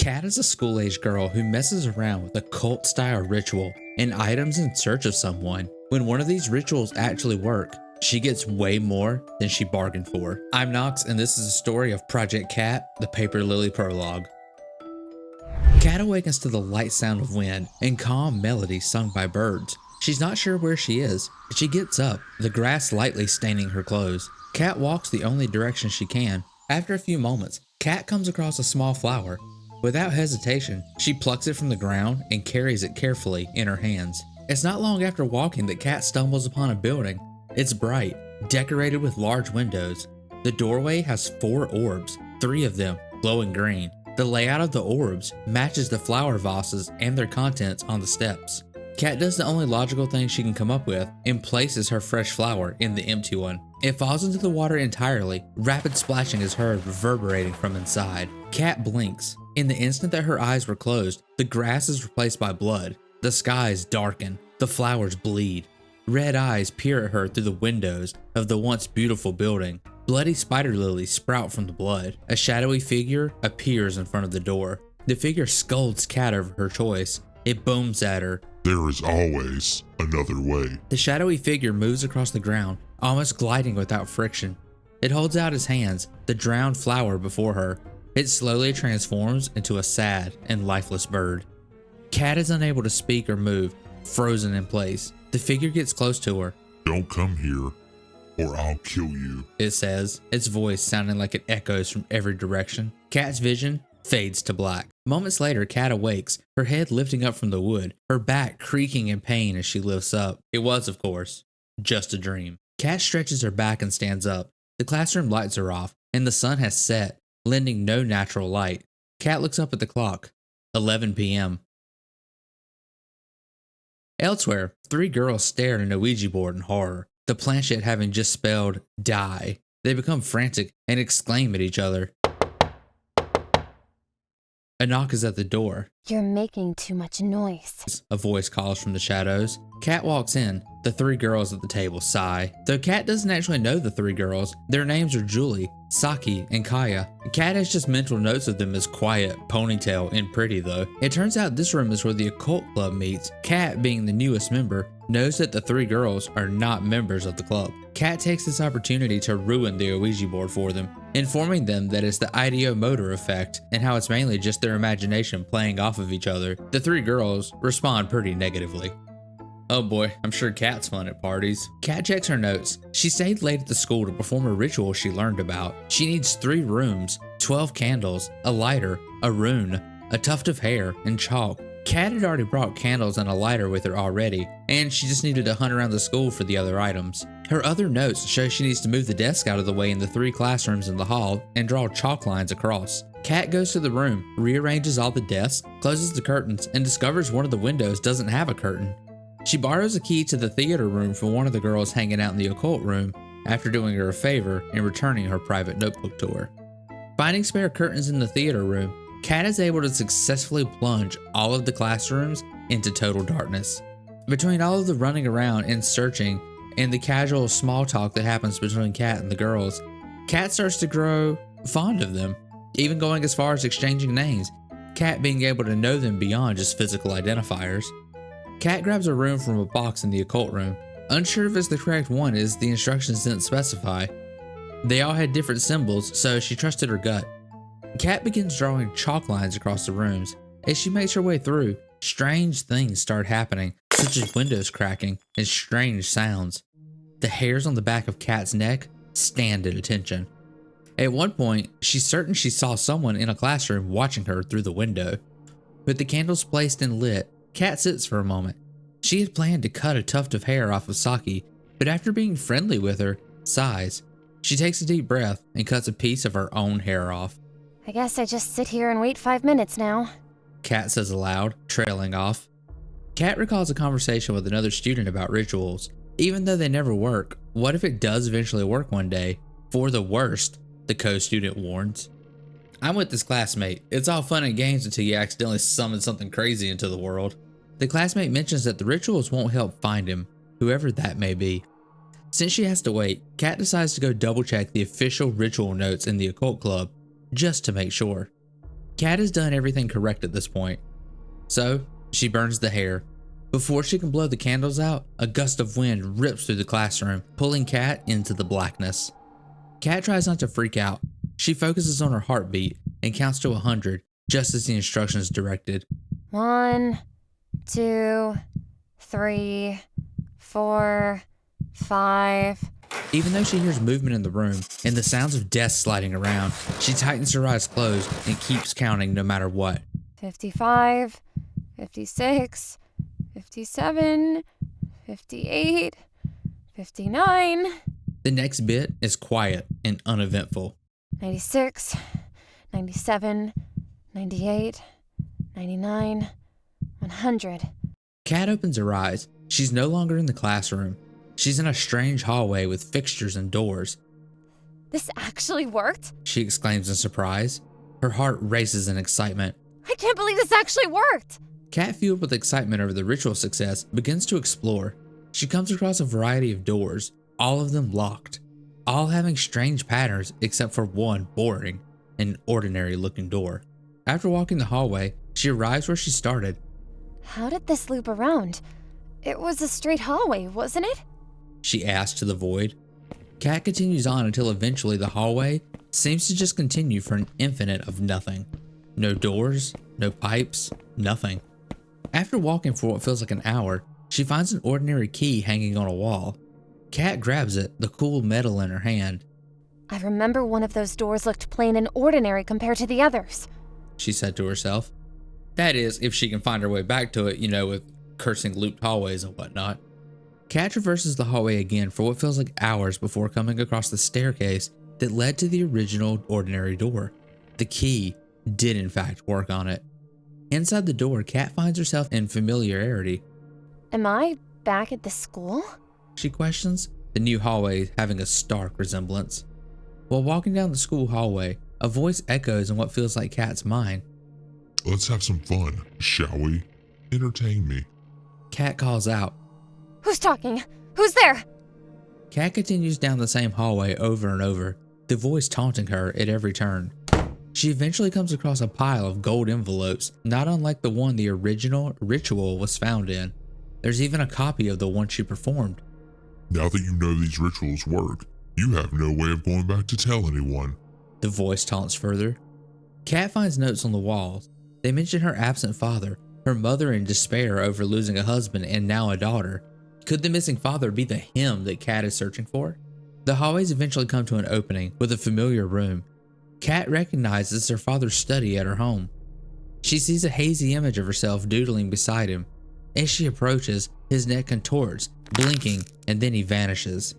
Kat is a school-age girl who messes around with a cult-style ritual and items in search of someone. When one of these rituals actually work, she gets way more than she bargained for. I'm Nox, and this is a story of Project Cat, the Paper Lily prologue. Kat awakens to the light sound of wind and calm melody sung by birds. She's not sure where she is, but she gets up, the grass lightly staining her clothes. Kat walks the only direction she can. After a few moments, Kat comes across a small flower. Without hesitation, she plucks it from the ground and carries it carefully in her hands. It's not long after walking that Kat stumbles upon a building. It's bright, decorated with large windows. The doorway has 4 orbs, 3 of them glowing green. The layout of the orbs matches the flower vases and their contents on the steps. Kat does the only logical thing she can come up with and places her fresh flower in the empty one. It falls into the water entirely. Rapid splashing is heard reverberating from inside. Kat blinks. In the instant that her eyes were closed, the grass is replaced by blood. The skies darken. The flowers bleed. Red eyes peer at her through the windows of the once beautiful building. Bloody spider lilies sprout from the blood. A shadowy figure appears in front of the door. The figure scolds Kat over her choice. It booms at her. There is always another way. The shadowy figure moves across the ground, almost gliding without friction. It holds out its hands, the drowned flower before her. It slowly transforms into a sad and lifeless bird. Kat is unable to speak or move, frozen in place. The figure gets close to her. Don't come here, or I'll kill you, it says, its voice sounding like it echoes from every direction. Kat's vision fades to black. Moments later, Kat awakes, her head lifting up from the wood, her back creaking in pain as she lifts up. It was, of course, just a dream. Kat stretches her back and stands up. The classroom lights are off, and the sun has set, lending no natural light. Kat looks up at the clock. 11 p.m. Elsewhere, 3 girls stare at an Ouija board in horror, the planchette having just spelled die. They become frantic and exclaim at each other. A knock is at the door. You're making too much noise, a voice calls from the shadows. Kat walks in. The 3 girls at the table sigh. Though Kat doesn't actually know the 3 girls, their names are Julie, Saki, and Kaya. Kat has just mental notes of them as quiet, ponytail, and pretty though. It turns out this room is where the occult club meets. Kat, being the newest member, knows that the 3 girls are not members of the club. Kat takes this opportunity to ruin the Ouija board for them, informing them that it's the ideomotor effect and how it's mainly just their imagination playing off of each other. The 3 girls respond pretty negatively. Oh boy, I'm sure Kat's fun at parties. Kat checks her notes. She stayed late at the school to perform a ritual she learned about. She needs 3 rooms, 12 candles, a lighter, a rune, a tuft of hair, and chalk. Kat had already brought candles and a lighter with her already, and she just needed to hunt around the school for the other items. Her other notes show she needs to move the desk out of the way in the 3 classrooms in the hall and draw chalk lines across. Kat goes to the room, rearranges all the desks, closes the curtains, and discovers one of the windows doesn't have a curtain. She borrows a key to the theater room from one of the girls hanging out in the occult room after doing her a favor and returning her private notebook to her. Finding spare curtains in the theater room, Kat is able to successfully plunge all of the classrooms into total darkness. Between all of the running around and searching and the casual small talk that happens between Kat and the girls, Kat starts to grow fond of them, even going as far as exchanging names, Kat being able to know them beyond just physical identifiers. Kat grabs a rune from a box in the occult room. Unsure if it's the correct one as the instructions didn't specify. They all had different symbols, so she trusted her gut. Kat begins drawing chalk lines across the rooms. As she makes her way through, strange things start happening, such as windows cracking and strange sounds. The hairs on the back of Kat's neck stand at attention. At one point, she's certain she saw someone in a classroom watching her through the window. With the candles placed and lit, Kat sits for a moment. She had planned to cut a tuft of hair off of Saki, but after being friendly with her, sighs. She takes a deep breath and cuts a piece of her own hair off. I guess I just sit here and wait 5 minutes now, Kat says aloud, trailing off. Kat recalls a conversation with another student about rituals. Even though they never work, what if it does eventually work one day? For the worst, the co-student warns. I'm with this classmate. It's all fun and games until you accidentally summon something crazy into the world. The classmate mentions that the rituals won't help find him, whoever that may be. Since she has to wait, Kat decides to go double check the official ritual notes in the occult club, just to make sure. Kat has done everything correct at this point. So, she burns the hair. Before she can blow the candles out, a gust of wind rips through the classroom, pulling Kat into the blackness. Kat tries not to freak out. She focuses on her heartbeat and counts to 100, just as the instructions directed. 1, 2, 3, 4, 5. Even though she hears movement in the room and the sounds of desks sliding around, she tightens her eyes closed and keeps counting no matter what. 55, 56, 57, 58, 59. The next bit is quiet and uneventful. 96, 97, 98, 99, 100. Kat opens her eyes. She's no longer in the classroom. She's in a strange hallway with fixtures and doors. This actually worked? She exclaims in surprise. Her heart races in excitement. I can't believe this actually worked! Kat, fueled with excitement over the ritual success, begins to explore. She comes across a variety of doors, all of them locked, all having strange patterns except for one boring, an ordinary looking door. After walking the hallway, she arrives where she started. How did this loop around? It was a straight hallway, wasn't it? She asked to the void. Kat continues on until eventually the hallway seems to just continue for an infinite of nothing. No doors, no pipes, nothing. After walking for what feels like an hour, she finds an ordinary key hanging on a wall. Kat grabs it, the cool metal in her hand. I remember one of those doors looked plain and ordinary compared to the others, she said to herself. That is, if she can find her way back to it, with cursing looped hallways and whatnot. Kat traverses the hallway again for what feels like hours before coming across the staircase that led to the original ordinary door. The key did in fact work on it. Inside the door, Kat finds herself in familiarity. Am I back at the school? She questions, the new hallway having a stark resemblance. While walking down the school hallway, a voice echoes in what feels like Kat's mind. Let's have some fun, shall we? Entertain me. Kat calls out. Who's talking? Who's there? Kat continues down the same hallway over and over, the voice taunting her at every turn. She eventually comes across a pile of gold envelopes, not unlike the one the original ritual was found in. There's even a copy of the one she performed. Now that you know these rituals work, you have no way of going back to tell anyone. The voice taunts further. Kat finds notes on the walls. They mention her absent father, her mother in despair over losing a husband and now a daughter. Could the missing father be the him that Kat is searching for? The hallways eventually come to an opening with a familiar room. Kat recognizes her father's study at her home. She sees a hazy image of herself doodling beside him. As she approaches, his neck contorts, blinking, and then he vanishes.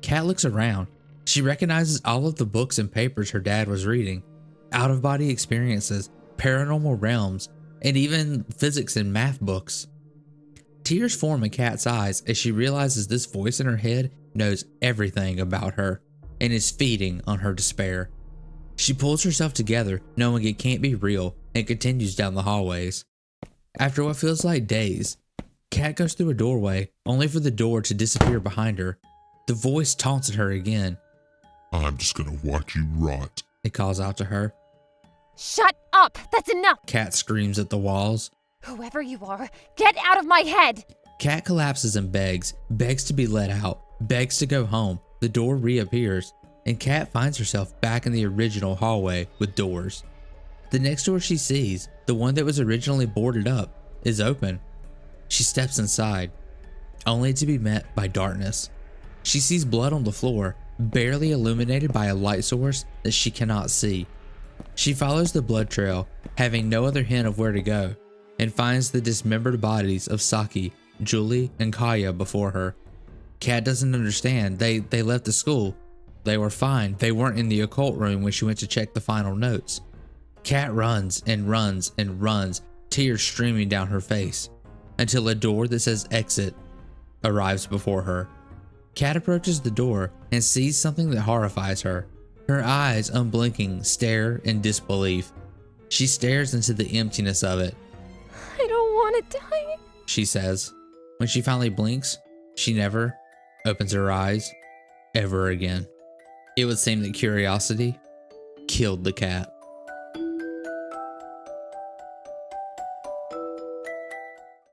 Kat looks around. She recognizes all of the books and papers her dad was reading. Out-of-body experiences, paranormal realms, and even physics and math books. Tears form in Kat's eyes as she realizes this voice in her head knows everything about her and is feeding on her despair. She pulls herself together, knowing it can't be real, and continues down the hallways. After what feels like days, Kat goes through a doorway, only for the door to disappear behind her. The voice taunts at her again. I'm just gonna watch you rot. It calls out to her. Shut up! That's enough! Kat screams at the walls. Whoever you are, get out of my head! Kat collapses and begs to be let out, begs to go home. The door reappears, and Kat finds herself back in the original hallway with doors. The next door she sees, the one that was originally boarded up, is open. She steps inside, only to be met by darkness. She sees blood on the floor, barely illuminated by a light source that she cannot see. She follows the blood trail, having no other hint of where to go, and finds the dismembered bodies of Saki, Julie, and Kaya before her. Kat doesn't understand. They left the school. They were fine. They weren't in the occult room when she went to check the final notes. Kat runs and runs and runs, tears streaming down her face, until a door that says exit arrives before her. Kat approaches the door and sees something that horrifies her. Her eyes, unblinking, stare in disbelief. She stares into the emptiness of it. I don't want to die, she says. When she finally blinks, she never opens her eyes ever again. It would seem that curiosity killed the cat.